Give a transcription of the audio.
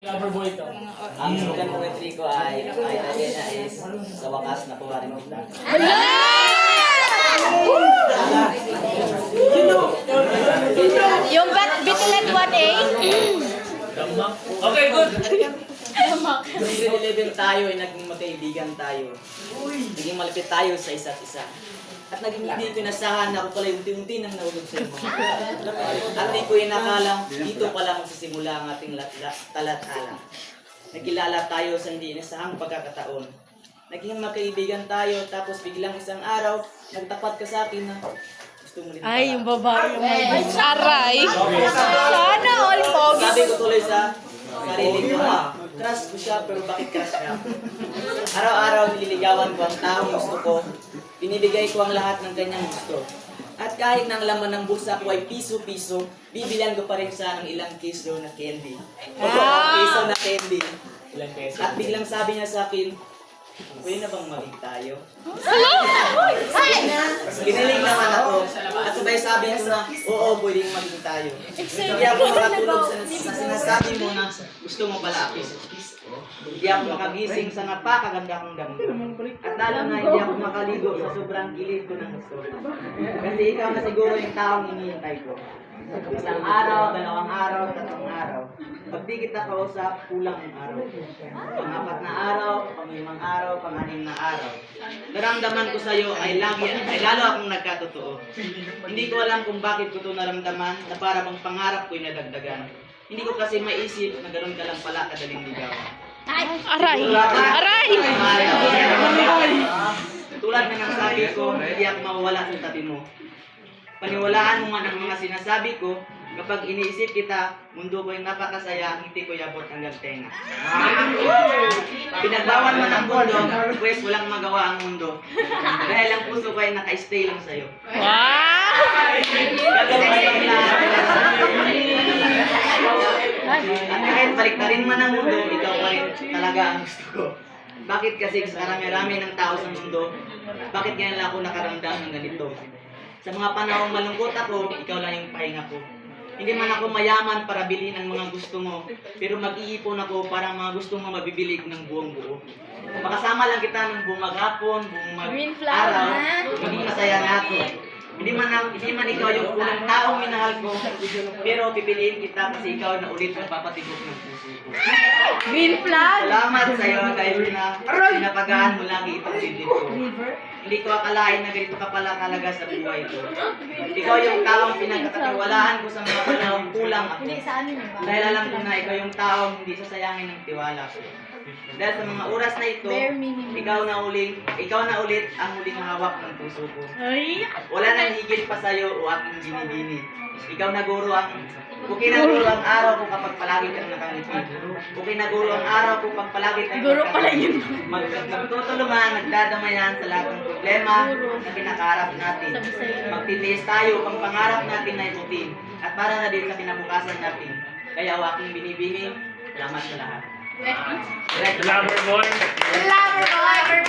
Loverboy ka. Ang slogan ko kay Trico ay Tagena is sa wakas nakuha rin kita. Yung Bitulan 1A. Okay, good. Grade 11 tayo ay naging magkaibigan tayo. Naging malapit tayo sa isa't isa. At naging hindi ko inasahan na ako pala unti-unti nang nahulog sa iyo. At di ko inakalang dito pa lang sisimula ang ating talatala. Nagkilala tayo sa hindi inasahang pagkakataon. Naging magkaibigan tayo tapos biglang isang araw nagtapat ka sa akin na gusto mo rin pala. Ay, yung babae yung may aray. Sana all pogi. Sabi ko tuloy sa sarili ko, crush ko siya pero bakit crush ka? Araw-araw nililigawan ko ang taong gusto ko. Binibigay ko ang lahat ng kanyang gusto. At kahit nang laman ng bulsa ko ay piso-piso, bibilan ko pa rin siya ng ilang piso na candy. Piso na candy. Ilan peso? At biglang sabi niya sa akin, pwede na bang maging tayo? Giniling naman ako. At sabay sabi ko na, oo, pwedeng maging tayo. Hindi ako makatulog sa sinasabi mo na gusto mo pala ako. Hindi ako makagising sa napakaganda kong damgo. At lalo na hindi ako makaligo sa sobrang kilig ko ng gusto. Kasi ikaw na siguro yung taong hinihintay ko. Isang araw, 2 araw, 3 araw. Pag di kita kausap, kulang ang araw. Pang-4 na araw, pang-5 araw, pang-6 na araw. Naramdaman ko sa'yo ay lalo akong nagkatotoo. Hindi ko alam kung bakit ko ito naramdaman na para bang pangarap ko'y nadagdagan. Hindi ko kasi maisip na gano'n ka lang pala kadaling ligawan. Aray! Aray! Tulad na ng sabi ko, hindi ako mawawala sa tabi mo. Paniwalaan mo man ang mga sinasabi ko, kapag iniisip kita, mundo ko'y napakasaya, ngiti ko yabot hanggang tenga. Pinagbawal man ang mundo, pues walang magawa ang mundo. Dahil ang puso ko ay naka-stay lang sa'yo. Wow! Gagawin ko ang lahat. At kahit baliktarin man ang mundo, ikaw pa rin talaga ang gusto ko. Bakit kasi sa karami-rami ng tao sa mundo, bakit ngayon lang ako nakaramdam ng ganito? Sa mga panahong malungkot ako, ikaw lang yung pahinga ko. Hindi man ako mayaman para bilhin ang mga gusto mo, pero mag-iipon ako para ang mga gusto mo mabibili ko ng buong buo. Makasama lang kita ng buong maghapon, buong mag-araw, maging masaya nato. Hindi man ikaw yung unang taong minahal ko, pero pipiliin kita kasi ikaw na ulit ang papatigok ng puso ko. Green flag! Salamat sa iyo dahil pinapagaan mo lagi itong dibdib ko. Hindi ko akalain na ganito ka pala talaga sa buhay ko. Ikaw yung taong pinagkakatiwalaan ko sa mga panahong kulang ako. Dahil alam ko na ikaw yung taong hindi sasayangin ng tiwala ko. Dahil sa mga oras na ito, ikaw na ulit ang huling hawak ng puso ko. Wala nang higit pa sa'yo o aking binibini. Ikaw na guro ang kinaguro ang araw ko kapag palagi kang nakangiti. Kinaguro ang araw ko kapag palagi kang magtutulungan, nagdadamayan sa lahat ng problema na kinakaharap natin. Magtitiis tayo pang pangarap natin na iputin at para na din sa kinabukasan natin. Kaya ang aking binibini, salamat sa lahat. Loverboy. Loverboy!